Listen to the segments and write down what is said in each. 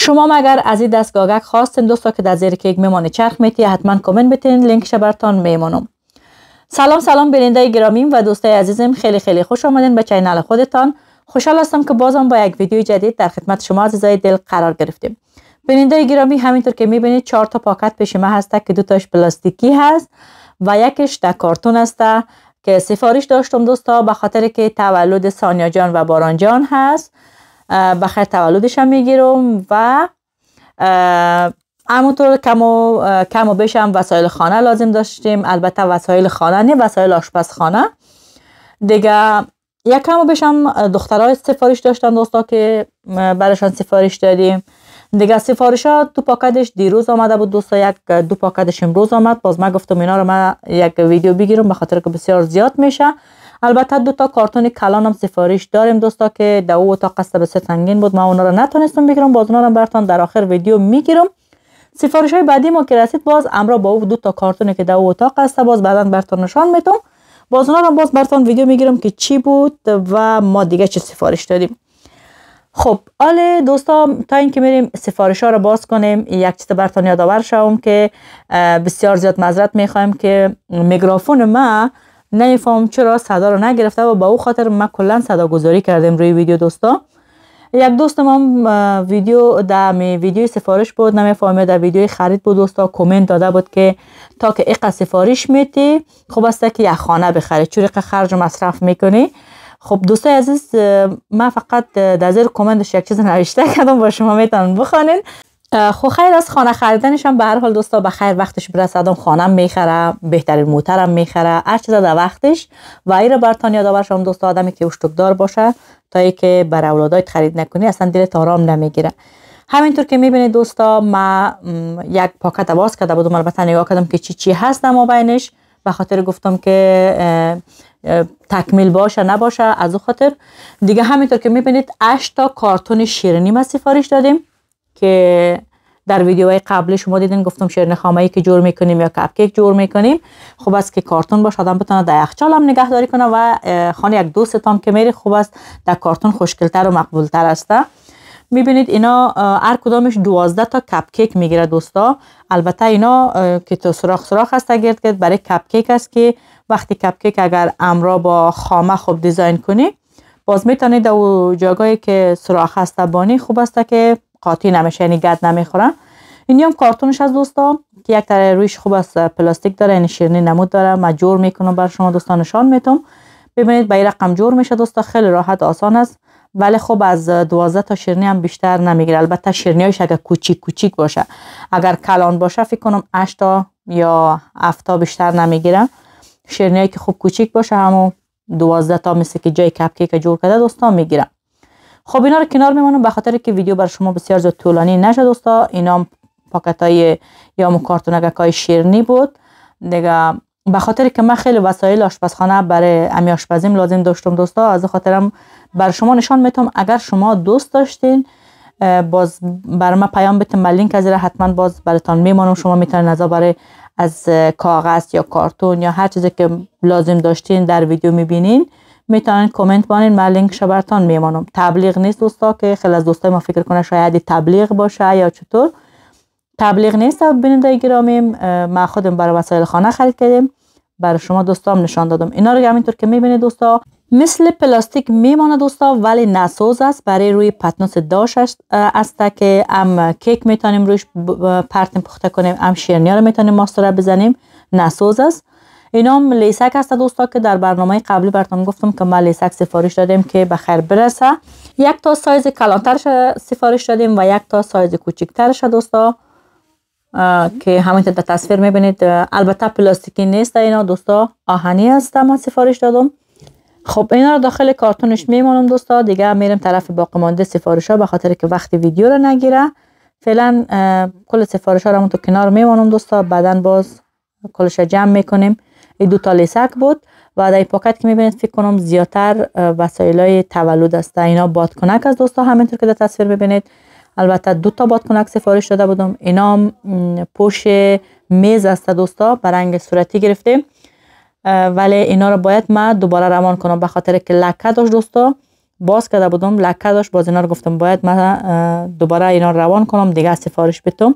شما مگر از این دستگاهک خواستین دوستا که در زیر کیک میمونه چرخ میتی، حتما کامنت بتین، لینکش براتون میمونم. سلام بیننده گرامیم و دوستای عزیزم، خیلی خوش آمدین به چینل خودتان. خوشحال هستم که بازم با یک ویدیو جدید در خدمت شما عزیزای دل قرار گرفتیم. بیننده گرامی، همینطور که میبینید 4 تا پاکت پیش ما هست که 2 تاش پلاستیکی هست و یکش در کارتون است که سفارش داشتم دوستا، به خاطر که تولد سانیا جان و باران جان هست. بخیر تولدش هم میگیرم و همونطور کم و بیش هم وسایل خانه لازم داشتیم. البته وسایل خانه نه، وسایل آشپزخانه دیگه. یک کم و بیش هم دخترای سفارش داشتن دوستا که براشان سفارش دادیم دیگه. سفارش ها 2 پاکتش دیروز آمده بود دوستا، 2 پاکتش امروز آمد. باز من گفتم اینا رو من یک ویدیو بگیرم به خاطر که بسیار زیاد میشه. البته 2 تا کارتون کلان هم سفارش داریم دوستا که در اتاق است بسیار سنگین بود، من اونا رو نتونستم بگیرم. باز اونا رو براتون در آخر ویدیو میگیرم. سفارش های بعدی ما که رسید باز امرا با او 2 تا کارتونی که در اتاق است باز بعداً براتون نشان میدم. باز اونا رو باز براتون ویدیو میگیرم که چی بود و ما دیگه چه سفارش دادیم. خب آله دوستا، تا اینکه میریم سفارش ها رو باز کنیم، یک چیز براتون یادآور شوم که بسیار زیاد معذرت میخوایم که میکروفون ما نمیفهم چرا صدا رو نگرفته و با او خاطر ما کلا صدا گذاری کردیم روی ویدیو دوستا. یک دوست ما ویدیو سفارش بود، نمیفهمه در ویدیو خرید بود دوستا، کامنت داده بود که تا که اقا سفارش میتی خوب است که یک خانه بخری، چون اقا خرج و مصرف میکنی. خب دوستای عزیز، من فقط در زیر کامنتش یک چیز نوشته کردم، با شما میتونن بخونین. خب خیر از خانه خریدنش هم به هر حال دوستا بخیر وقتش برسه، خانه میخره، بهترین موترم میخره، هر چیز در وقتش. و این رو براتون یادآور شدم دوستا، آدمی که اشتکدار باشه تا ای که بر اولادایت خرید نکنی اصلا دلت آرام نمیگیره. همینطور که میبینید دوستا، ما یک پاکت باز کرده بودم، البته نگاه کردم که چی هست ما بینش، به خاطر گفتم که تکمیل باشه نباشه، از اون خاطر دیگه. همینطور که میبینید 8 تا کارتون شیرینی ما سفارش دادیم که در ویدیوهای قبلی شما دیدین گفتم شیرینی خامه‌ای که جور میکنیم یا کپ کیک جور میکنیم، خوب است که کارتون باشه، آدم بتونه در یخچال هم نگهداری کنه و خانه یک دوست هم که میری خوب است در کارتون خوشگلتر و مقبولتر است. میبینید اینا هر کدامش 12 تا کپ کیک میگیره دوستا. البته اینا که تو سوراخ هست گرد برای کپ کیک است که وقتی کپ کیک اگر امرا با خامه خوب دیزاین کنی باز میتونید در جاگایی که سوراخ هست بانی خوب است که قاطی نمیشه، یعنی گد نمیخورن. اینی هم کارتونش از دوستا که یک طرح رویش خوب است پلاستیک داره، یعنی شیرینی نمود داره. من جور میکنم بر شما دوستان نشان میتونم. ببینید به این رقم جور میشه دوستا، خیلی راحت آسان است. ولی خب از 12 تا شیرینی هم بیشتر نمیگیره. البته شیرینیش اگر کوچیک باشه، اگر کلان باشه فکر کنم 8 تا یا 7 تا بیشتر نمیگیره. شیرینی که خوب کوچیک باشه همون 12 تا مثل که جای کپ کیک جور کرده دوستا میگیره. خب اینا رو کنار میمونم به خاطر که ویدیو بر شما بسیار زیاد طولانی نشه دوستا. اینا هم پاکتای یا کارتونکای شیرینی بود دیگه. به خاطر که من خیلی وسایل آشپزخانه برای امی آشپزیم لازم داشتم دوستا، از خاطرم بر شما نشان میتونم. اگر شما دوست داشتین باز برای من پیام بدین، من لینک از حتما باز براتون میمونم. شما میتونین از برای از کاغذ یا کارتون یا هر چیزی که لازم داشتین در ویدیو میبینین میتونین کامنت بانین، من لینکش براتون میمونم. تبلیغ نیست دوستا که خیلی از دوستای ما فکر کنه شاید تبلیغ باشه یا چطور. تبلیغ نیست بیننده گرامی، ما خودم برای وسایل خانه خرید کردیم، برای شما دوستام نشان دادم. اینا رو همینطور که میبینید دوستا مثل پلاستیک میمونه دوستا، ولی نسوز است. برای روی پتنوس داش است که هم کیک میتونیم روش پرتیم پخته کنیم، هم شیرینی رو میتونیم ماستره بزنیم. نسوز است. اینا هم لیسک است دوستا که در برنامه قبلی براتون گفتم که ما لیسک سفارش دادیم که بخیر برسه. 1 تا سایز کلانترش سفارش دادیم و 1 تا سایز کوچیکترش دوستا که همینطور در تصویر میبینید. البته پلاستیکی نیست اینا دوستا، آهنی است. من سفارش دادم. خب اینا رو داخل کارتونش میمونم دوستا. دیگه میرم طرف باقی مانده سفارش ها به خاطر که وقتی ویدیو رو نگیره. فعلا کل سفارش ها رو تو کنار میمونم دوستا، بعدن باز کلش جمع میکنیم. این 2 تا لیسک بود و در این پاکت که میبینید فکر کنم زیادتر وسایلای تولد است. اینا بادکنک است دوستا، همینطور که در تصویر ببینید. البته 2 تا بادکنک سفارش داده بودم. اینا هم پوش میز است دوستا، به رنگ صورتی گرفتیم، ولی اینا رو باید من دوباره روان کنم به خاطر که لکه داشت دوستا. باز کرده بودم لکه داشت. باز اینا رو گفتم باید من دوباره اینا روان کنم دیگه سفارش بتم.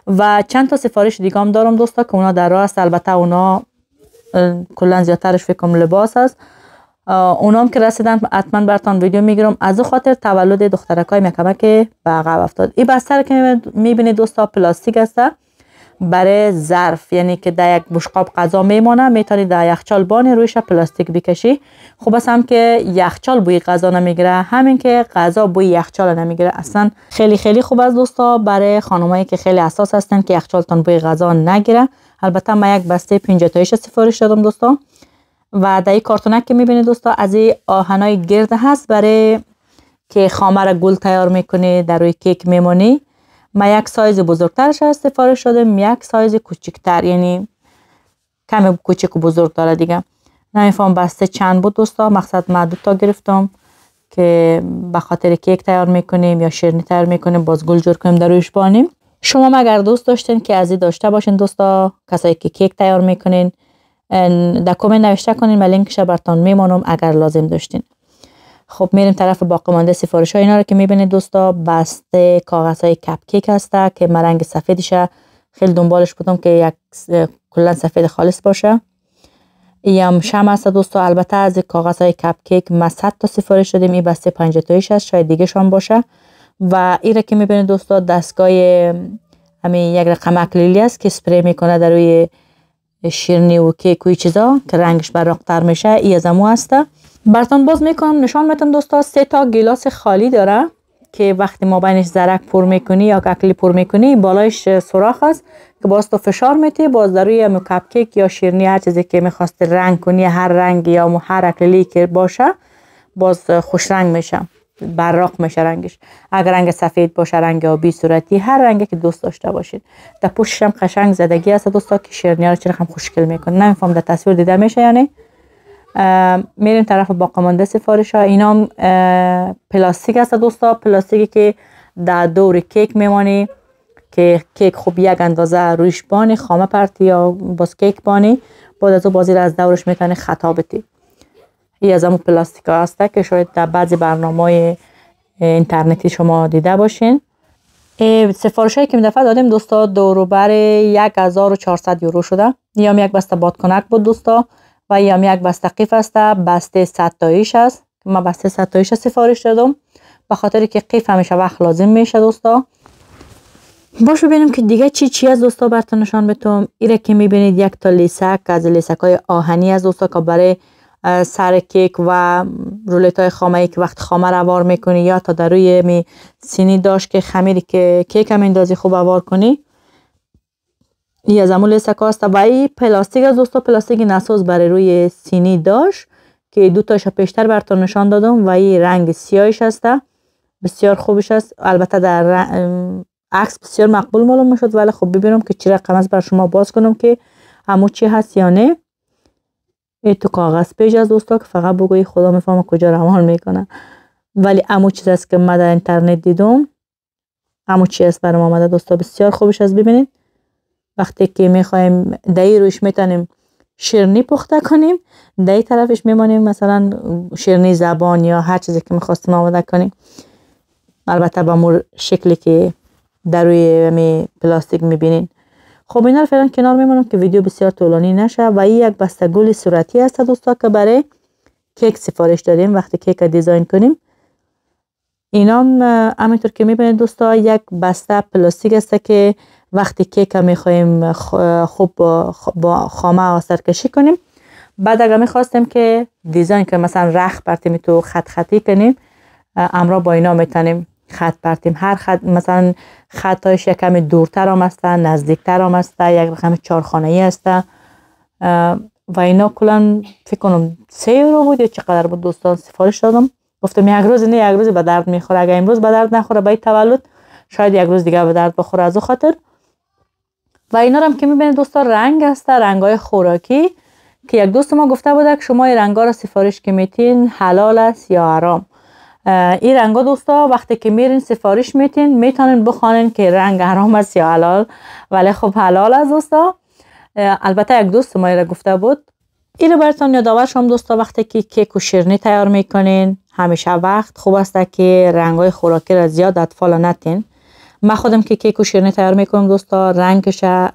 و چند تا سفارش دیگه هم دارم دوستا که اونا در راه است. البته اونا کلا زیادترش فکر کنم لباس است. اونام که رسیدن حتما براتون ویدیو میگیرم. از او خاطر تولد دخترکای مکمه که به عقب افتاد. این بستر که میبینید دوستا پلاستیک است برای ظرف، یعنی که در یک بشقاب غذا میمونه میتونی در یخچال بانی رویش پلاستیک بکشی. خوب است هم که یخچال بوی غذا نمیگیره، همین که غذا بوی یخچال نمیگیره. اصلا خیلی خیلی خوب است دوستا برای خانمایی که خیلی حساس هستن که یخچالتون بوی غذا نگیره. البته من یک بسته 50 تایش سفارش دادم دوستا و در این کارتونک که میبینید دوستا از این آهنای گرد هست برای که خامه را گل تیار میکنی در روی کیک میمونی. من یک سایز بزرگترش سفارش دادم، یک سایز کوچکتر، یعنی کمی کوچک و بزرگ داره دیگه. نمیفهم بسته چند بود دوستا، مقصد من 2 تا گرفتم که به خاطر کیک تیار میکنیم یا شیرینی تیار میکنیم باز گل جور کنیم در رویش بانیم. شما اگر دوست داشتین که از این داشته باشین دوستا، کسایی که کیک تیار میکنین، در کامنت نوشته کنین، من لینکش براتون میمونم اگر لازم داشتین. خب میریم طرف باقی مانده سفارش ها. اینا رو که میبینید دوستا بسته کاغذ های کپ کیک هسته که من رنگ سفیدشه خیلی دنبالش بودم که یک کلا سفید خالص باشه. این شمع هست دوستا. البته از کاغذ های کپ کیک ما 100 تا سفارش دادیم. این بسته 50 تایش هست، شاید دیگه شان باشه. و این رو که میبینید دوستا دستگاه همین یک رقم اکلیلی است که اسپری میکنه در روی شیرینی و کیک و چیزا که رنگش براق‌تر میشه. این از امو هسته. براتون باز میکنم نشان میدم دوستا. 3 تا گیلاس خالی داره که وقتی ما بینش زرک پر میکنی یا اکلی پر میکنی بالایش سوراخ است که باز تو فشار میتی، باز در روی کپ کیک یا شیرینی هر چیزی که میخواست رنگ کنی، هر رنگ یا هر اکلی که باشه باز خوش رنگ میشه، براق میشه رنگش. اگر رنگ سفید باشه، رنگ آبی صورتی، هر رنگی که دوست داشته باشید. در پوشش هم قشنگ زدگی است دوستا که شیرینی رو چقدر خوشگل میکنه. نمیفهم در تصویر دیده میشه یعنی. میریم طرف باقی مانده سفارش ها. اینا پلاستیک است دوستا، پلاستیکی که در دور کیک میمانی که کیک خوب یک اندازه رویش بانی، خامه پرتی یا باز کیک بانی، بعد از او بازی را از دورش میتونی خطا بتی. این از همون پلاستیک ها هسته که شاید در بعضی برنامه اینترنتی شما دیده باشین. سفارش هایی که این دفعه دادیم دوستا دوروبر 1400 یورو شده. یا یک بسته بادکنک بود دوستا و یا یک بسته قیف است، بسته 100 تایش است. من بسته 100 تایش سفارش دادم به خاطر که قیف همیشه وقت لازم میشه دوستا. باش ببینیم که دیگه چی از دوستا براتون نشان بدم. ایره که میبینید یک تا لیسک از لیسک های آهنی از دوستا که برای سر کیک و رولت های خامه ای که وقت خامه رو وار میکنی یا تا در روی می سینی داشت که خمیری که کیک هم اندازی خوب وار کنی. این از همون لیسک هاست و این پلاستیک از دوستا، پلاستیک نسوز برای روی سینی داشت که 2 تاشو پیشتر براتون نشان دادم و این رنگ سیاهش هسته، بسیار خوبش است. البته در عکس بسیار مقبول معلوم میشد ولی خب ببینم که چی رقم است بر شما باز کنم که همون چی هست یا نه. این تو کاغذ پیج از دوستا که فقط بگویی خدا میفهمه کجا روان میکنه، ولی همون چیز است که من در اینترنت دیدم، همون چی است برام آمده دوستا. بسیار خوبش است. ببینید وقتی که میخوایم دایی روش میتونیم شیرینی پخته کنیم، دایی طرفش میمانیم مثلا شیرینی زبان یا هر چیزی که میخواستیم آماده کنیم، البته با مور شکلی که در روی می پلاستیک میبینین. خب اینا رو فعلا کنار میمونم که ویدیو بسیار طولانی نشه. و این یک بسته گل صورتی است دوستا که برای کیک سفارش دادیم وقتی کیک دیزاین کنیم. اینا همینطور که میبینید دوستا یک بسته پلاستیک است که وقتی کیک میخوایم خوب با خامه آستر کشی کنیم، بعد اگر میخواستیم که دیزاین کنیم مثلا رخ پرتیم تو خط خطی کنیم، امرا با اینا میتونیم خط پرتیم. هر خط مثلا خطایش یک کمی دورتر هم است، نزدیکتر هم است، یک رقم 4 خانه‌ای است و اینا کلا فکر کنم 3 یورو بود یا چقدر بود دوستان سفارش دادم. گفتم یک روز نه یک روز به درد میخوره، اگه امروز به درد نخوره به تولد شاید یک روز دیگه به درد بخوره از اون خاطر. و اینا هم که میبینید دوستان رنگ است، رنگای خوراکی که یک دوست ما گفته بود که شما این رنگا رو سفارش که میتین حلال است یا حرام. این رنگا دوستا وقتی که میرین سفارش میتین میتونین بخوانین که رنگ حرام است یا حلال، ولی خب حلال است دوستا. البته یک دوست ما را گفته بود. اینو براتون یادآور شم دوستا وقتی که کیک و شیرینی تیار میکنین همیشه وقت خوب است که رنگ‌های خوراکی را زیاد اطفال نتین. من خودم که کیک و شیرینی تیار میکنم دوستا،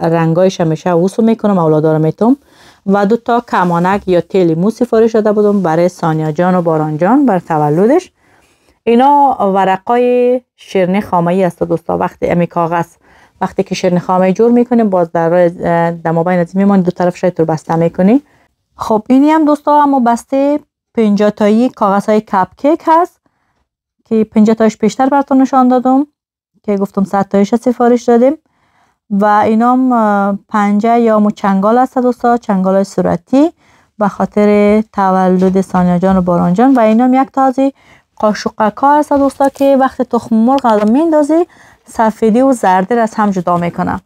رنگایش همیشه وصول میکنم اولادا رو میتم. و 2 تا کمانک یا تیل مو سفارش داده بودم برای سانیا جان و باران جان بر تولدش. اینا ورقای شیرینی خامه‌ای است دوستا. وقتی امی کاغذ وقتی که شیرینی خامه‌ای جور میکنیم باز در دمابین از میمونه، 2 طرف شاید بسته میکنی. خب اینی هم دوستا اما بسته 50 تایی کاغذهای کپ کیک هست که 50 تایش پیشتر براتون نشان دادم که گفتم 100 تایش سفارش دادیم. و اینام پنجه یا چنگال است دوستا، چنگال صورتی به خاطر تولد سانیا جان و باران جان. و اینام یک تازی قاشقک ها هست دوستا که وقتی تخم مرغ رو میندازی سفیدی و زردی را از هم جدا میکنه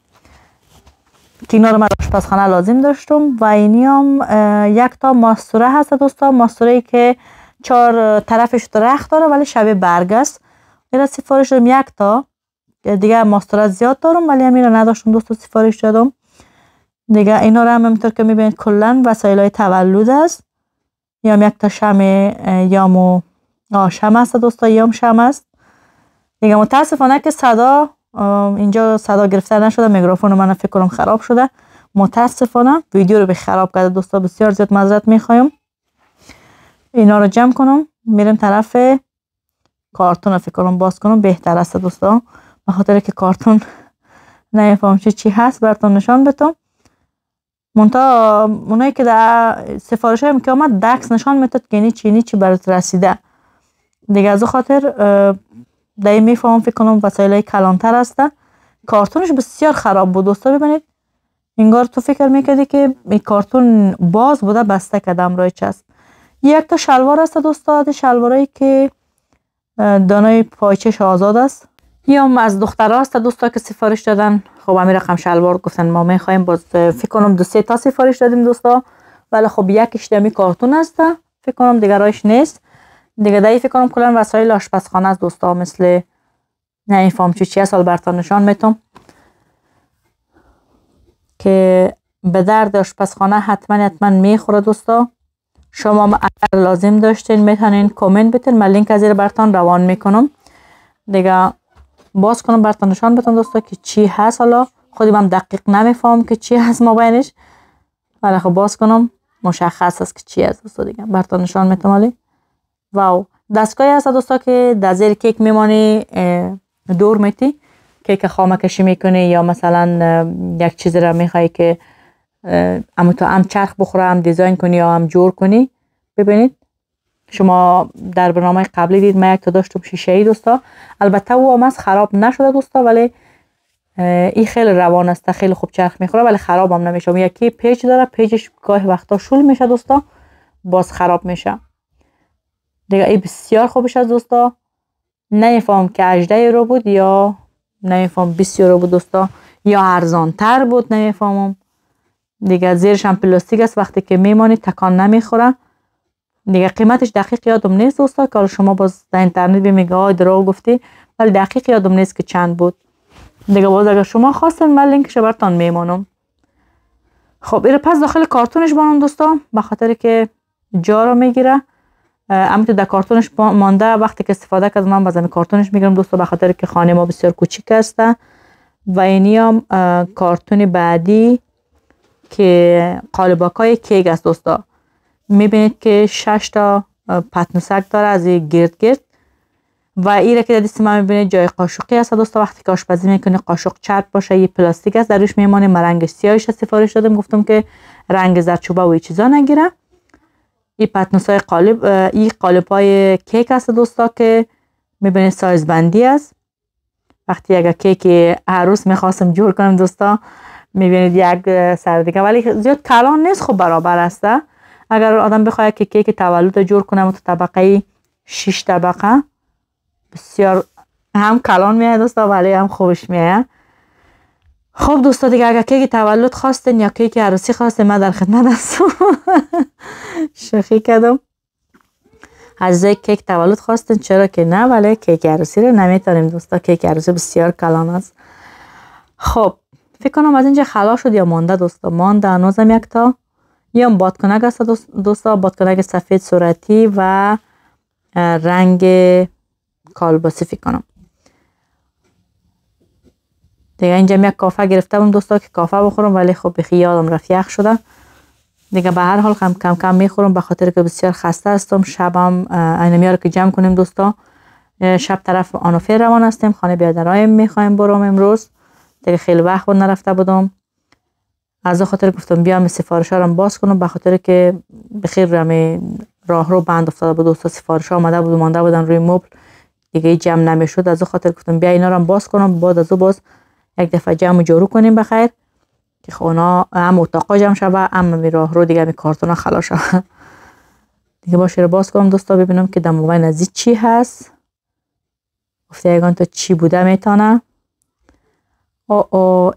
که اینا رو من آشپزخانه لازم داشتم. و اینی هم 1 تا ماستوره هست دوستا، ماستوره ای که 4 طرفش درخت داره ولی شبیه برگ است. این سفارش دادم 1 تا، دیگه ماستوره زیاد دارم ولی همین رو نداشتم دوستا سفارش دادم دیگه. اینا رو هم همینطور که میبینید کلن وسایل های تولد است. یا 1 تا شمع یامو شمع است دوستا، یام شمع است دیگه. متاسفانه که صدا اینجا صدا گرفته نشده، میکروفون من فکر کنم خراب شده متاسفانه. ویدیو رو به خراب کرده دوستا، بسیار زیاد معذرت میخوایم. اینا رو جمع کنم میرم طرف کارتون رو فکر کنم باز کنم بهتر است دوستا، به خاطر که کارتون نمیفهم چی هست براتون نشان بدم. منتها اونایی که در سفارش هایم که آمد دکس نشان میداد که چی برات رسیده دیگه. از خاطر دایی میفهم فکر کنم وسایل های کلانتر هسته. کارتونش بسیار خراب بود دوستا، ببینید انگار تو فکر میکردی که این کارتون باز بوده بسته کدم رای چست. 1 تا شلوار است دوستا، شلوارایی که دانای پایچش آزاد است. یا از دخترها است دوستا که سفارش دادن. خب همین رقم شلوار گفتن ما میخوایم، باز فکر کنم 2-3 تا سفارش دادیم دوستا ولی خب یکیش دمی کارتون است فکر کنم دیگرایش نیست دیگه. دایی فکر کنم کلا وسایل آشپزخانه است دوستا، مثل نمیفهم چی هست، براتون نشان میتم که به درد آشپزخانه حتما میخوره دوستا. شما اگر لازم داشتین میتونین کامنت بتین، من لینک از زیر براتون روان میکنم دیگه. باز کنم براتون نشان بدم دوستا که چی هست. حالا خودم هم دقیق نمیفهم که چی هست ما بینش ولی خب باز کنم مشخص است که چی هست دوستا دیگه براتون نشان میتم. ولی واو دستگاهی هست دوستا که در زیر کیک میمانی دور میتی، کیک خامه کشی میکنی یا مثلا یک چیز را میخوای که اما تو هم چرخ بخوره هم دیزاین کنی یا هم جور کنی. ببینید شما در برنامه قبلی دید من 1 تا داشتم شیشه ای دوستا، البته او هم از خراب نشده دوستا ولی این خیلی روان است، خیلی خوب چرخ میخوره ولی خراب هم نمیشه. یکی پیچ داره، پیچش گاهی وقتا شل میشه دوستا باز خراب میشه دیگه. این بسیار خوبش از دوستا. نمیفهم که 18 رو بود یا نمیفهم 20 رو بود دوستا یا ارزان تر بود نمیفهمم دیگه. زیرش هم پلاستیک است، وقتی که میمانی تکان نمیخوره دیگه. قیمتش دقیق یادم نیست دوستا که شما باز در اینترنت بمیگه آی دروغ گفتی ولی دقیق یادم نیست که چند بود دیگه. باز اگر شما خواستین من لینکش براتون میمونم. خب این پس داخل کارتونش بانم دوستا به خاطر که جا رو میگیره. اما تو در کارتونش مانده، وقتی که استفاده کردم من باز کارتونش میگیرم دوستا به خاطر که خانه ما بسیار کوچیک است. و اینی هم کارتون بعدی که قالباکای کیک است دوستا. میبینید که 6 تا پتنوسک داره از گرد و ایره که در دست من میبینید جای قاشقی است دوستا. وقتی که آشپزی میکنی قاشق چرب باشه، یه پلاستیک است درش میمونه. من رنگ سیاهش سفارش دادم، گفتم که رنگ زردچوبه و این چیزا نگیره. این پتنوسای قالب، این قالبای کیک است دوستا که میبینید سایز بندی است. وقتی اگر کیک عروس میخواستم جور کنم دوستا میبینید یک سر دیگه ولی زیاد کلان نیست، خب برابر است. اگر آدم بخواد که کیک تولد جور کنه تو طبقه 6 طبقه بسیار هم کلان میاد دوستا ولی هم خوبش میاد. خب دوستا دیگه اگر کیک تولد خواستین یا کیک عروسی خواستین من در خدمت هستم. شوخی کردم. از کیک تولد خواستین چرا که نه، ولی کیک عروسی رو نمیتونیم دوستا، کیک عروسی بسیار کلان است. خب فکر کنم از اینجا خلاص شد یا مانده دوستا؟ مانده هنوزم 1 تا. یا بادکنک است دوستا، بادکنک سفید صورتی و رنگ کالباسی فکر کنم. دیگه اینجا یک کافه گرفته بودم دوستا که کافه بخورم، ولی خب بخی یادم رفت یخ شده. دیگه به هر حال کم کم میخورم به خاطر که بسیار خسته هستم. شبم اینمی رو که جمع کنیم دوستا، شب طرف آنوفر روان هستیم، خانه بیادرای میخوایم برام امروز. دیگه خیلی وقت بود نرفته بودم، از خاطر گفتم بیام سفارش ها رو باز کنم، به خاطر که بخیر راه رو بند افتاده بود دوستا، سفارش ها آمده بود و مانده بودن روی مبل دیگه جمع نمیشد. از خاطر گفتم بیا اینا رو باز کنم، بعد از باز یک دفعه جمع و جارو کنیم بخیر که خونه هم اتاقا جمع شوه، هم می راه رو دیگه می کارتونا خلاص شوه. دیگه باشه رو باز کنم دوستا ببینم که در موبایل نزدیک چی هست. گفته یگان تا چی بوده میتونه.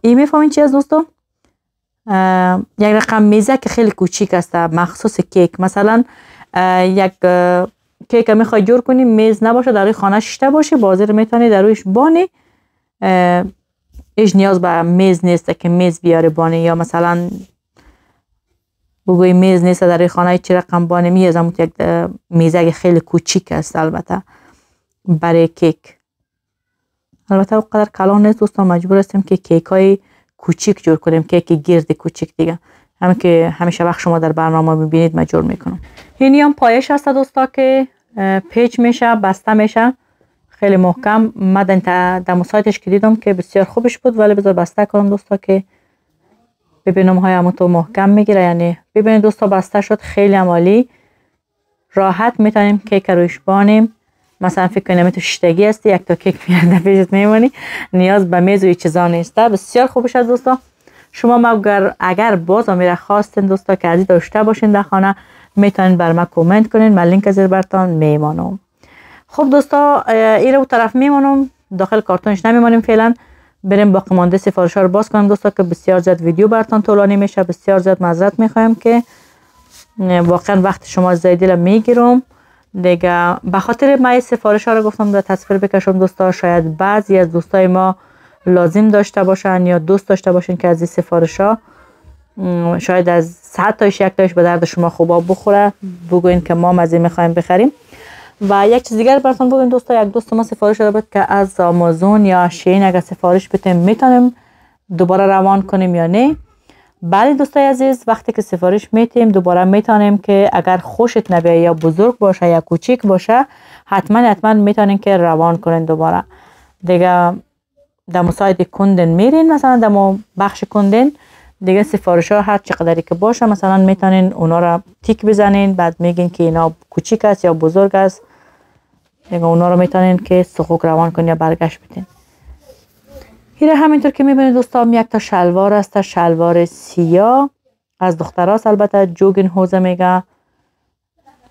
این میفهمین چی از دوستا؟ یک رقم میزه که خیلی کوچیک است مخصوص کیک. مثلا یک کیک میخوای جور کنی، میز نباشه در روی خانه شیشته باشه، بازی رو میتونی در رویش بانی، ایش نیاز به میز نیست که میز بیاره بانی، یا مثلا بگوی میز نیست در روی خانه چی رقم بانی میازم. یک میزه خیلی کوچیک است البته برای کیک. البته اونقدر کلان نیست دوستان، مجبور هستیم که کیک های کوچیک جور کنیم، کیک گرد کوچیک دیگه، همین که همیشه وقت شما در برنامه میبینید من جور میکنم. اینی هم پایش هست دوستا که پیچ میشه، بسته میشه خیلی محکم. من در سایتش که دیدم که بسیار خوبش بود، ولی بذار بسته کنم دوستا که ببینم های همون تو محکم میگیره. یعنی ببینید دوستا بسته شد، خیلی عالی، راحت میتونیم کیک رویش بانیم. مثلا فکر کنیم تو شیشتگی هستی، یک تا کیک میاد پیشت میمونی، نیاز به میز و چیزا نیست. بسیار خوبش است دوستا. شما اگر باز میره خواستین دوستا که ازی داشته باشین در خانه، میتونین بر ما کامنت کنین، من لینک زیر براتون میمانم. خب دوستا این رو طرف میمونم، داخل کارتونش نمیمونیم فعلا. بریم باقی مانده سفارش ها رو باز کنیم دوستا که بسیار زیاد ویدیو براتون طولانی میشه. بسیار زیاد معذرت میخوایم که واقعا وقت شما زیادی میگیرم دیگه. به خاطر من سفارش ها رو گفتم در تصویر بکشم دوستا، شاید بعضی از دوستای ما لازم داشته باشن یا دوست داشته باشن که از این سفارش ها شاید از 100 تاش یک تاش به درد شما خوبا بخوره، بگوین که ما از این میخوایم بخریم. و یک چیز دیگر براتون بگم دوستا، یک دوست ما سفارش داده بود که از آمازون یا شین اگر سفارش بتیم میتونیم دوباره روان کنیم یا نه. بله دوستای عزیز، وقتی که سفارش میتیم دوباره میتونیم که اگر خوشت نبیه یا بزرگ باشه یا کوچیک باشه، حتما میتونین که روان کنین دوباره دیگه. در سایت کندن میرین، مثلا در بخش کندن دیگه سفارش ها هر چقدری که باشه مثلا میتونین اونا را تیک بزنین، بعد میگین که اینا کوچیک است یا بزرگ است دیگه، اونا رو میتونین که سخوک روان کنین یا برگشت بدین. این همینطور که میبینید دوستان یک تا شلوار است، شلوار سیاه از دختراست، البته جوگین هوزه میگه،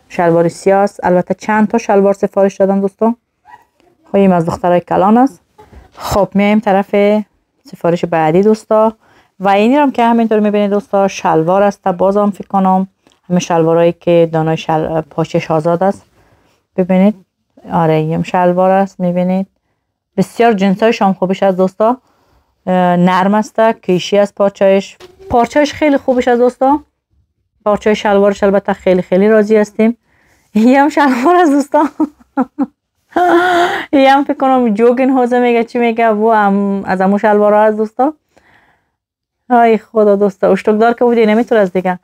شلوار سیاه است. البته چند تا شلوار سفارش دادم دوستان، خواهیم از دخترای کلان است. خب میایم طرف سفارش بعدی دوستا، و اینی هم که همینطور میبینید دوستا شلوار است. بازم فکر کنم همه شلوارایی که دانای پاچش آزاد است، ببینید آره این شلوار است، میبینید بسیار جنسایش هم خوبش از دوستا، نرم است، کیشی است، پارچه‌اش خیلی خوبش از دوستا. پارچه شلوارش البته خیلی راضی هستیم. این هم شلوار از دوستا این هم فکر کنم جوگین هوزه میگه چی میگه، و هم از همون شلوار ها از دوستا. ای خدا دوستا اشتکدار که بودی نمیتور از دیگه،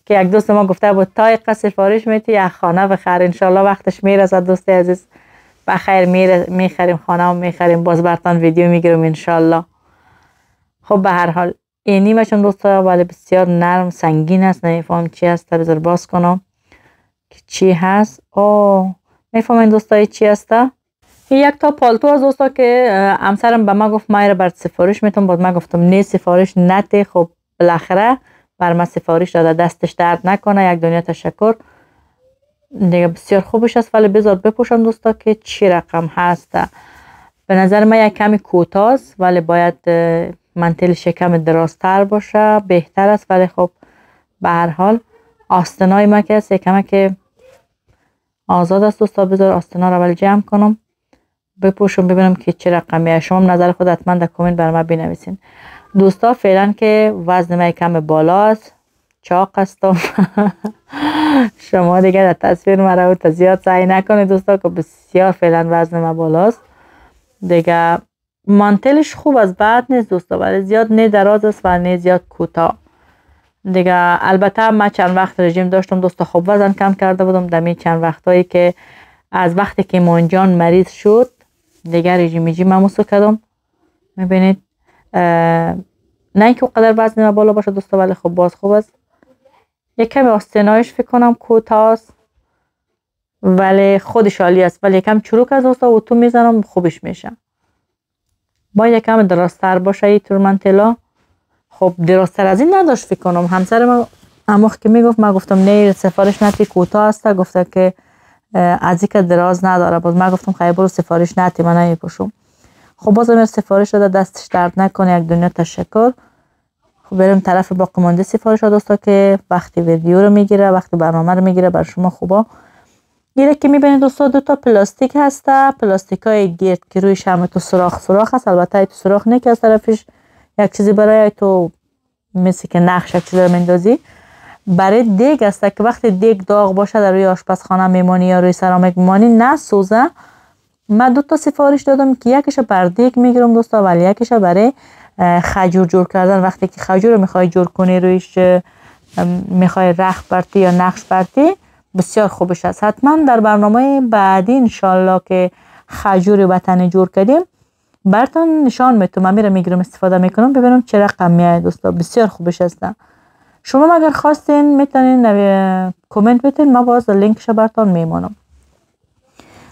که یک دوست ما گفته بود تا یک سفارش میتی یک خانه بخر، انشالله وقتش میرسد دوست عزیز، بخیر میخریم خانه و میخریم، باز براتون ویدیو میگیرم انشالله. خب به هر حال اینی مچون دوستا، ولی بسیار نرم سنگین است، نمیفهم چی هست. بذار باز کنم که چی هست. نمیفهمین دوستا چی هست. یک تا پالتو از دوستا که همسرم به ما گفت ما را بر سفارش میتونم، بعد من گفتم نه سفارش نده. خب بالاخره بر ما سفارش داده، دستش درد نکنه، یک دنیا تشکر دیگه. بسیار خوبش است، ولی بذار بپوشم دوستا که چی رقم هست. به نظر من یک کمی کوتاه است، ولی باید منتل شکم درازتر باشه بهتر است. ولی خب به هر حال آستانای ما که است یکم که آزاد است دوستا. بذار آستانا رو اول جمع کنم بپوشم ببینم که چه رقمیه. شما نظر خود حتما در کامنت بر ما بنویسین دوستا. فعلا که وزن من کم بالا است، چاق هستم. شما دیگه در تصویر مرا تا زیاد سعی نکنید دوستا که بسیار فعلا وزن ما بالاست. دیگه مانتلش خوب از بد نیست دوستا، ولی زیاد نه دراز است و نه زیاد کوتاه. دیگه البته من چند وقت رژیم داشتم دوستا، خوب وزن کم کرده بودم. دمی چند وقتایی که از وقتی که ایمان جان مریض شد دیگه رژیم موسو کردم. میبینید نه اینکه اونقدر وزن من بالا باشه دوستا، ولی خب باز خوب است. یک کمی آستینایش فکر کنم کوتاه است ولی خودش عالی است، ولی یکم چروک از دوستا و تو میزنم خوبش میشه. با یکم درازتر باشه این تورمنتلا. خب درازتر از این نداشت فکر کنم. همسر من اموخ که میگفت من گفتم نه سفارش نتی کوتاه است، گفته که از اینکه دراز نداره. باز من گفتم خیلی برو سفارش نتی من نمیپوشم. خب بازم سفارش داده، دستش درد نکنه، یک دنیا تشکر. خب بریم طرف باقی مانده سفارش ها دوستا که وقتی ویدیو رو میگیره، وقتی برنامه رو میگیره بر شما خوبا. گیره که میبینید دوستا دو تا پلاستیک هسته، پلاستیک های گرد که رویش هم تو سوراخ هست. البته تو سوراخ نه که از طرفش یک چیزی برای تو مثل که نقش یک چیزی رو مندازی. برای دیگ است که وقتی دیگ داغ باشه در روی آشپزخانه میمانی یا روی سرامیک میمانی نسوزه. من دو تا سفارش دادم که یکیش بر دیگ میگیرم دوستا، ولی یکیش برای خجور جور کردن. وقتی که خجور رو میخوای جور کنی رویش میخوای رخ برتی یا نقش برتی بسیار خوبش است. حتما در برنامه بعدی انشالله که خجور وطنی جور کردیم براتون نشان میتونم. من میرم میگیرم استفاده میکنم ببینم چه رقم میاد دوستا، بسیار خوبش است. شما اگر خواستین میتونین کامنت بتین، ما باز لینکش براتون میمونم.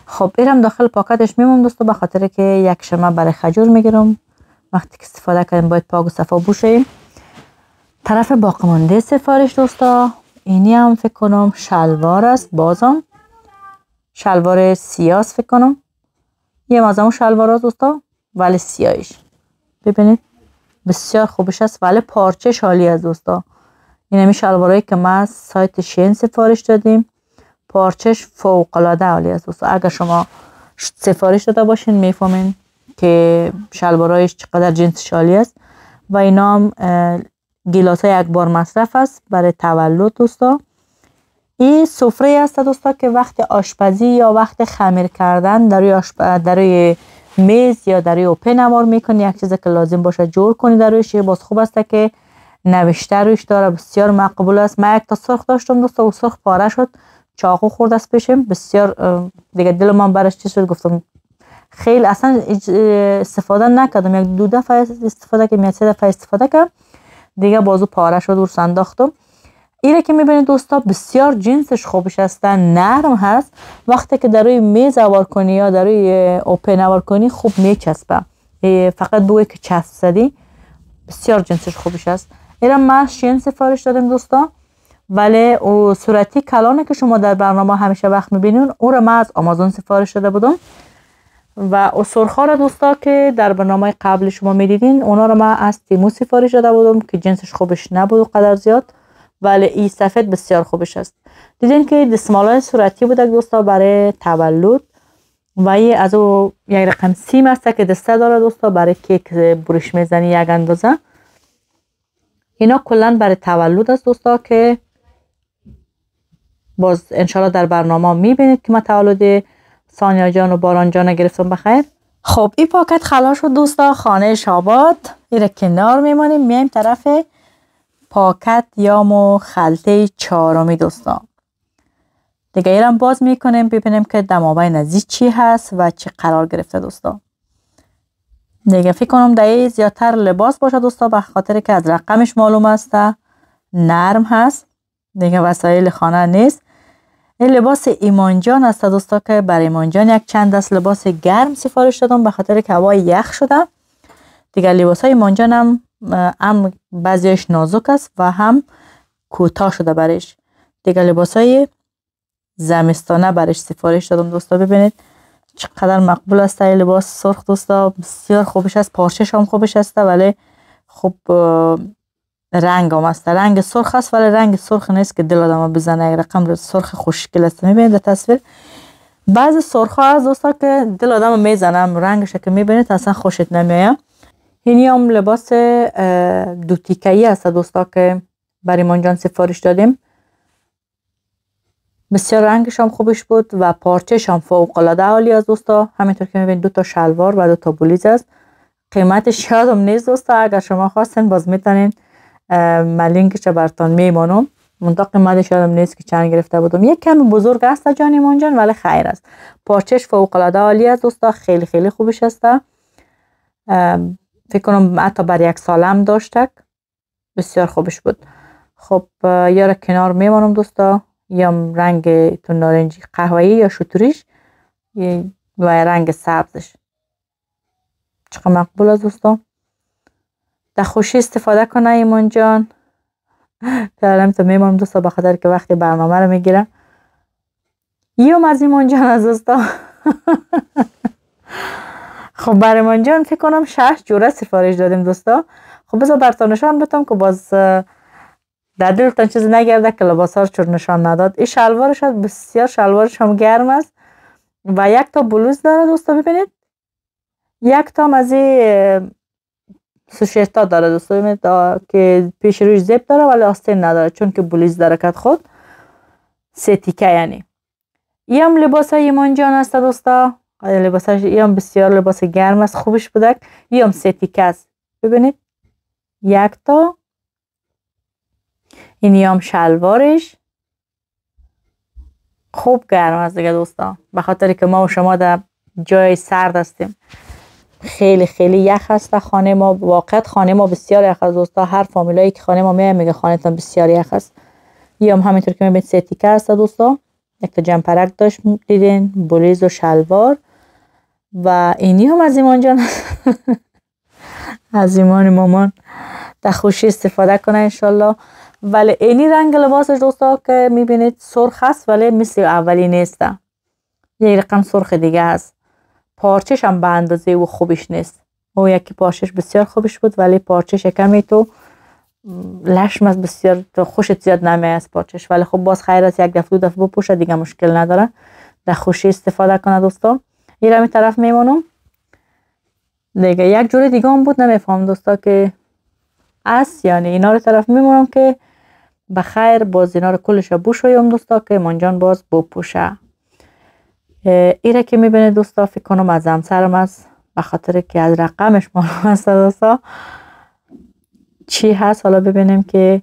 خب ایرم داخل پاکتش میمونم دوستا، به خاطر که یک شمه برای خجور میگیرم. وقتی که استفاده کردیم باید پاک و صفا باشیم. طرف باقی مانده سفارش دوستا اینی هم فکر کنم شلوار است، بازم شلوار سیاه فکر کنم. یه مازمون شلوار است دوستا ولی سیاهش ببینید بسیار خوبش است، ولی پارچه عالی است دوستا. این همی شلوارایی که ما از سایت شین سفارش دادیم، پارچش فوق العاده عالی است دوستا. اگر شما سفارش داده باشین میفهمین که شلوارایش چقدر جنسش عالی است. و اینا هم گیلاس های یک بار مصرف است برای تولد دوستا. این سفره است دوستا که وقت آشپزی یا وقت خمیر کردن در روی میز یا در روی اوپن نوار میکنی، یک چیزی که لازم باشه جور کنی در رویش. باز خوب است که نوشته رویش داره، بسیار مقبول است. من یک تا سرخ داشتم دوستا و سرخ پاره شد، چاقو خورد است پیشم، بسیار دیگه دل من برش چیز شد. گفتم خیلی اصلا استفاده نکردم، یک دو دفعه استفاده کردم یا سه دفعه استفاده کردم دیگه بازو پاره شد و سنداختم. اینه که میبینید دوستا بسیار جنسش خوبش است، نرم هست. وقتی که در روی میز آوار کنی یا در روی اوپن آوار کنی خوب میچسبه، فقط بوی که چسب زدی. بسیار جنسش خوبش است. اینا ما شین سفارش دادم دوستا، ولی او صورتی کلانه که شما در برنامه همیشه وقت میبینین او رو ما از آمازون سفارش داده بودم. و او سرخا را دوستا که در برنامه قبل شما میدیدین اونا رو ما از تیمو سفارش داده بودم که جنسش خوبش نبود قدر زیاد، ولی این سفید بسیار خوبش است. دیدین که دستمالای صورتی بوده دوستا برای تولد و این از او یک رقم سیم است که دسته داره دوستا برای کیک برش میزنی یک اندازه. اینا کلن برای تولد است دوستا که باز انشالله در برنامه میبینید که من تولد سانیا جان و باران جان گرفتم بخیر. خب این پاکت خلاص شد دوستا، خانه شاباد. این کنار میمانیم، میایم طرف پاکت یا مو خلطه چهارمی دوستا. دیگه ایرم باز میکنیم ببینیم که دماوی نزدیک چی هست و چه قرار گرفته دوستا. دیگه فکر کنم دایی زیادتر لباس باشه دوستا، به خاطر که از رقمش معلوم است نرم هست. دیگه وسایل خانه نیست. این لباس ایمان جان است دوستا که برای ایمان جان یک چند دست لباس گرم سفارش دادم به خاطر که هوا یخ شده. دیگه لباس های ایمان جان هم بعضیش نازک است و هم کوتاه شده برش. دیگه لباس های زمستانه برش سفارش دادم دوستا. ببینید چقدر مقبول است این لباس سرخ دوستا، بسیار خوبش است. پارچش هم خوبش است ولی خب رنگ هم است، رنگ سرخ است ولی رنگ سرخ نیست که دل آدم بزنه. یک رقم سرخ خوشگل است. میبینید در تصویر بعضی سرخ ها از دوستا که دل آدم میزنم، رنگش که میبینید اصلا خوشت نمیاد. اینی هم لباس دو تیکه‌ای است دوستا که برای ایمان جان سفارش دادیم. بسیار رنگش هم خوبش بود و پارچه‌ش هم فوق العاده عالی است دوستا. همینطور که میبینید 2 تا شلوار و 2 تا بلیز است. قیمتش یادم نیست دوستا، اگر شما خواستین باز میتونین من لینکش براتون میمونم. منتها قیمتش یادم نیست که چند گرفته بودم. یک کمی بزرگ است جان ایمان جان ولی خیر است. پارچه‌اش فوق العاده عالی است دوستا، خیلی خیلی خوبش است. فکر کنم حتی بر 1 سالم داشته، بسیار خوبش بود. خب یارو کنار میمونم دوستا. یا رنگ تو نارنجی قهوه‌ای یا شتریش و رنگ سبزش چقدر مقبول است دوستا. در خوشی استفاده کنه ایمان جان. فعلا تو میمونم دوستا به خاطر که وقتی برنامه رو میگیرم. یوم از ایمان جان از دوستا. خب برای ایمان جان فکر کنم 6 جوره سفارش دادیم دوستا. خب بذار براتون نشان بدم که باز در دلتان چیزی نگرده که لباس ها رو چون نشان نداد. این شلوارش بسیار شلوارش هم گرم است و 1 تا بلوز داره دوستا. ببینید 1 تا از این سوشیتا داره دوستا. ببینید که پیش روش زیپ داره ولی آستین نداره چون که بلوز داره کت خود 3 تیکه. یعنی این هم لباس های ایمان جان است دوستا. لباسش این هم بسیار لباس گرم است، خوبش بوده. این هم 3 تیکه است. ببینید 1 تا. اینی هم شلوارش خوب گرم است دیگه دوستا، به خاطر که ما و شما در جای سرد هستیم. خیلی خیلی یخ است خانه ما. واقعا خانه ما بسیار یخ است دوستا. هر فامیلایی که خانه ما میگه خانه تان بسیار یخ است. این هم همینطور که میبینید 3 تیکه است دوستا. 1 تا جمپرک داشت دیدین، بلیز و شلوار. و اینی هم از ایمان جان. از ایمان مامان در خوشی استفاده کنه انشالله. ولی اینی رنگ لباسش دوستا که میبینید سرخ است ولی مثل اولی نیست، یک رقم سرخ دیگه است. پارچش هم به اندازه و خوبش نیست. او یکی پارچش بسیار خوبش بود ولی پارچش کمی تو لشم است، بسیار تو خوشت زیاد نمیاد از پارچش. ولی خب باز خیر است 1 دفعه 2 دفعه بپوشه دیگه مشکل نداره. در خوشی استفاده کنه دوستا. این رو می طرف میمونم دیگه. 1 جوری دیگه هم بود نمیفهم دوستا که است، یعنی اینا رو طرف میمونم که بخیر باز اینا رو کلش بوشویم دوستا که ایمان جان باز بپوشه. ایره که میبینه دوستا فکر کنم از همسرم است، به خاطر که از رقمش معلوم است دوستا چی هست. حالا ببینیم که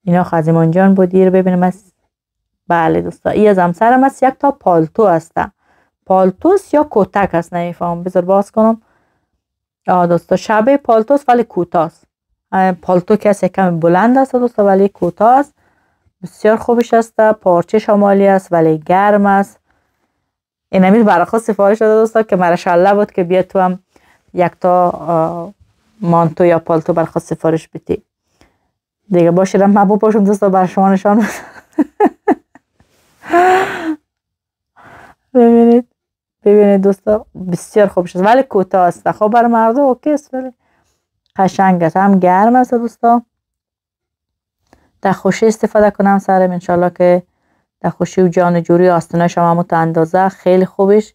اینا از ایمان جان بود. رو ببینیم است. بله دوستا این از همسرم است. 1 تا پالتو است. پالتوس یا کتک است نمیفهم. بذار باز کنم. دوستا شبه پالتوس ولی کوتاست. پالتو که است کم بلند است دوستا ولی کوتاه است. بسیار خوبش است. پارچه شمالی است ولی گرم است. این امیر برای خود سفارش داده دوستا که ماشاءالله بود که بیا تو هم 1 تا مانتو یا پالتو برای خود سفارش بدی دیگه. باشیدم من بپوشم دوستا برای شما نشان بدم. ببینید دوستا بسیار خوبش است ولی کوتاه است. خب برای مردا اوکی است ولی قشنگ است. هم گرم است دوستا. در خوشی استفاده کنم سرم انشالله که در خوشی و جان جوری. آستیناش هم تا اندازه خیلی خوبش.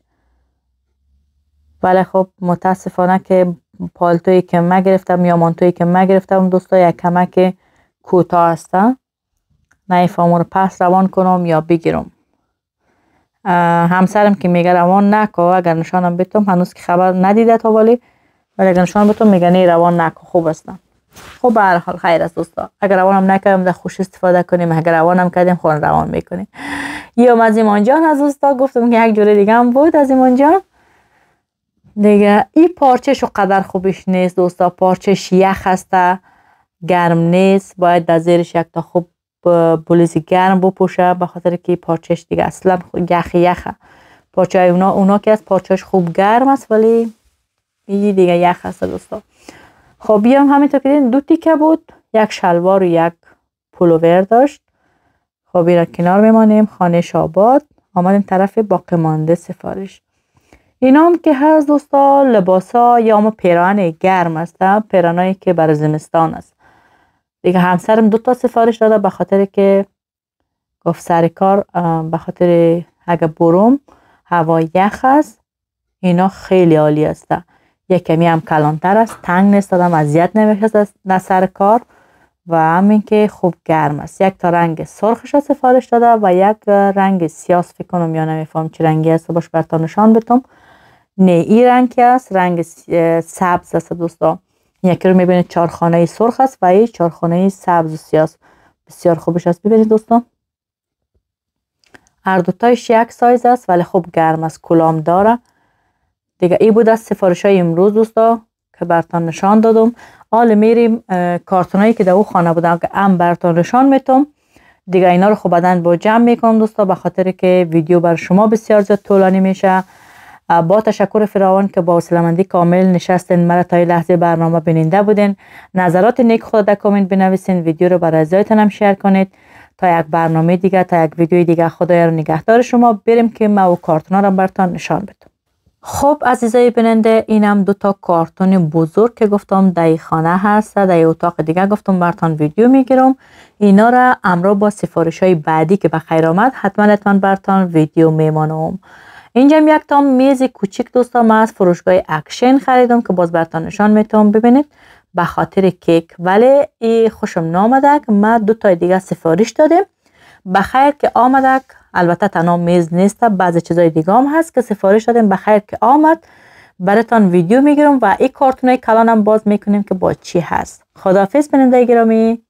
ولی خب متاسفانه که پالتویی که من گرفتم یا مانتویی که من گرفتم دوستا یک کمک کوتاه است. نمیفهمم رو پس روان کنم یا بگیرم. همسرم که میگه روان نکو، اگر نشانم بتم هنوز که خبر ندیده تا ولی اگر نشانم بتم میگه نه روان نکو خوب است. خب به هر حال خیر است دوستا. اگر روانم نکردم در خوش استفاده کنیم، اگر روانم کردیم خون روان میکنیم. یا از ایمان جان از دوستا گفتم که 1 جوره دیگه هم بود از ایمان جان دیگه. این پارچه‌شو قدر خوبش نیست دوستا. پارچه‌ش یخ است، گرم نیست. باید در زیرش 1 تا خوب بلوز گرم بپوشه به خاطر که پارچه‌ش دیگه اصلا یخه. پارچه اونا که از پارچه‌ش خوب گرم است ولی این دیگه یخ است دوستا. خب بیام همینطور که دیدین 2 تیکه بود. 1 شلوار و 1 پولوور داشت. خب اینا کنار میمانیم. خانه شاباد آمدیم طرف باقی مانده سفارش. اینا هم که هست دوستا لباسا یا هم پیراهن گرم است، پیراهنایی که برای زمستان است دیگه. همسرم 2 تا سفارش داده به خاطر که گفت سر کار به خاطر اگه بروم هوا یخ است. اینا خیلی عالی است. یک کمی هم کلانتر است، تنگ نیست، آدم اذیت نمیشه نه سر کار و همین که خوب گرم است. یک تا رنگ سرخش را سفارش داده و یک رنگ سیاس فکر کنم یا نمیفهم چه رنگی است باش براتون نشان بدم. نه این رنگ که است رنگ سبز است دوستا. یکی رو میبینید چارخانه سرخ است و این چارخانه سبز و سیاس. بسیار خوبش است. ببینید دوستان هر دوتایش یک سایز است ولی خوب گرم است، کلام داره دیگه. این بود از سفارش های امروز دوستا که براتون نشان دادم. حالا میریم کارتونایی که در او خانه بودن که هم براتون نشان میتم دیگه. اینا رو خب بعدن با جمع میکنم دوستا، به خاطر که ویدیو بر شما بسیار زیاد طولانی میشه. با تشکر فراوان که با حوصله‌مندی کامل نشستین مرا تا این لحظه برنامه بیننده بودین. نظرات نیک خود در کامنت بنویسین، ویدیو رو برای ازایتون هم شیر کنید. تا یک برنامه دیگه، تا یک ویدیو دیگه، خدایا رو نگهدار شما. بریم که ما و کارتونا رو براتون نشان بدم. خب عزیزای بیننده، اینم دو تا کارتون بزرگ که گفتم در خانه هست، در اتاق دیگه گفتم براتون ویدیو میگیرم. اینا را همراه با سفارش های بعدی که بخیر آمد حتما براتون ویدیو میمانم. اینجا یک تا میز کوچیک دوستا ما از فروشگاه اکشن خریدم که باز براتون نشان میتونم. ببینید به خاطر کیک، ولی ای خوشم نامده که ما دو تا دیگه سفارش دادیم. بخیر که آمده. البته تنها میز نیست، بعضی چیزای دیگه هم هست که سفارش دادیم. بخیر که آمد براتون ویدیو میگیرم و این کارتونای کلانم باز میکنیم که با چی هست. خداحافظ بیننده گرامی.